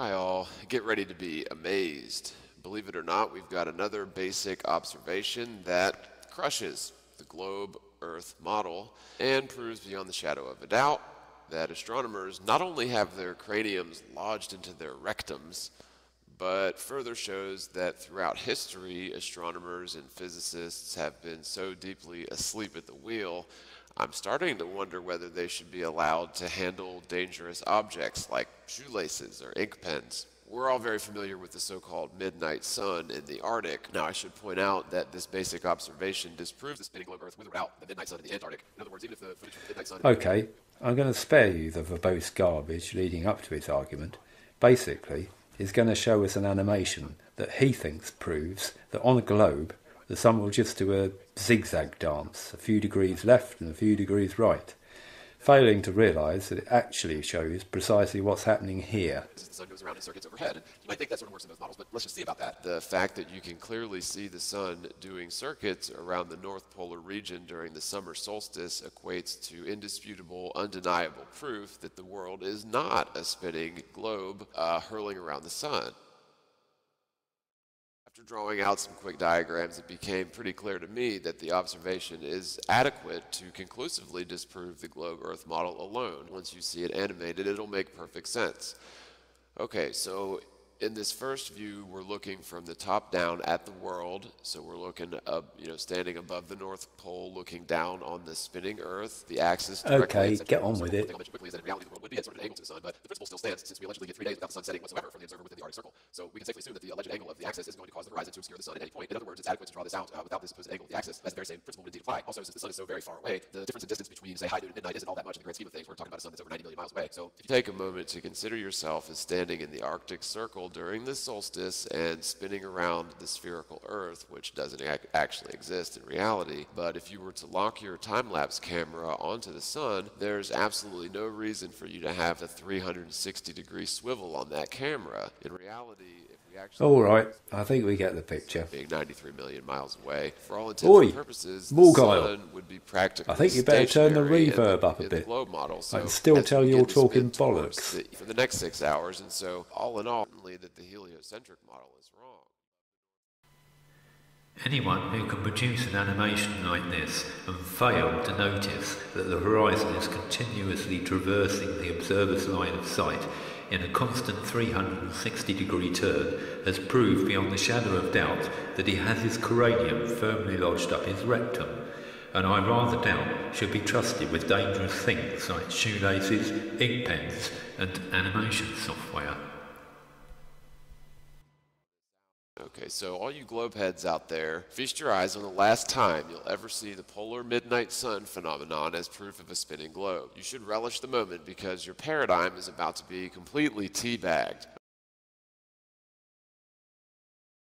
Hi all, get ready to be amazed. Believe it or not, we've got another basic observation that crushes the globe Earth model and proves beyond the shadow of a doubt that astronomers not only have their craniums lodged into their rectums, but further shows that throughout history, astronomers and physicists have been so deeply asleep at the wheel, I'm starting to wonder whether they should be allowed to handle dangerous objects like shoelaces or ink pens. We're all very familiar with the so-called midnight sun in the Arctic. Now, I should point out that this basic observation disproves the spinning globe Earth with or without the midnight sun in the Antarctic. In other words, even if the footage from the midnight sun... Okay, I'm going to spare you the verbose garbage leading up to his argument. Basically, he's going to show us an animation that he thinks proves that on a globe, the sun will just do a zigzag dance, a few degrees left and a few degrees right, failing to realise that it actually shows precisely what's happening here. The sun goes around in circuits overhead. You might think that sort of works in both models, but let's just see about that. The fact that you can clearly see the sun doing circuits around the North Polar region during the summer solstice equates to indisputable, undeniable proof that the world is not a spinning globe hurling around the sun. After drawing out some quick diagrams, it became pretty clear to me that the observation is adequate to conclusively disprove the globe Earth model alone. Once you see it animated, it'll make perfect sense. Okay, so in this first view, we're looking from the top down at the world. So we're looking up, standing above the North Pole, looking down on the spinning Earth. The axis Okay, get on with it. I'll mention quickly is that in reality the world would be at sort of an angle to the sun, but the principle still stands since we allegedly get 3 days without the sun setting whatsoever from the observer within the Arctic Circle. So we can safely assume that the alleged angle of the axis is going to cause the horizon to obscure the sun at any point. In other words, it's adequate to draw this out without this supposed angle of the axis. That's the very same principle would indeed apply. Also, since the sun is so very far away, the difference in distance between, say, high noon and midnight isn't all that much in the grand scheme of things. We're talking about a sun that's over 90 million miles away. So if you take a moment to consider yourself as standing in the Arctic Circle during the solstice and spinning around the spherical Earth, which doesn't actually exist in reality, but if you were to lock your time-lapse camera onto the sun, there's absolutely no reason for you to have a 360-degree swivel on that camera. In reality, if we actually... All right, I think we get the picture. Being 93 million miles away, for all intents and purposes, Morgile. the sun would be practically I think you better turn the reverb up a in the bit. globe model. So I can still tell you're talking bollocks. For the next 6 hours, and so all in all, that the heliocentric model is wrong. Anyone who can produce an animation like this and fail to notice that the horizon is continuously traversing the observer's line of sight in a constant 360-degree turn has proved beyond the shadow of doubt that he has his cranium firmly lodged up his rectum, and I rather doubt should be trusted with dangerous things like shoelaces, ink pens and animation software. Okay, so all you globe heads out there, feast your eyes on the last time you'll ever see the polar midnight sun phenomenon as proof of a spinning globe. You should relish the moment because your paradigm is about to be completely teabagged.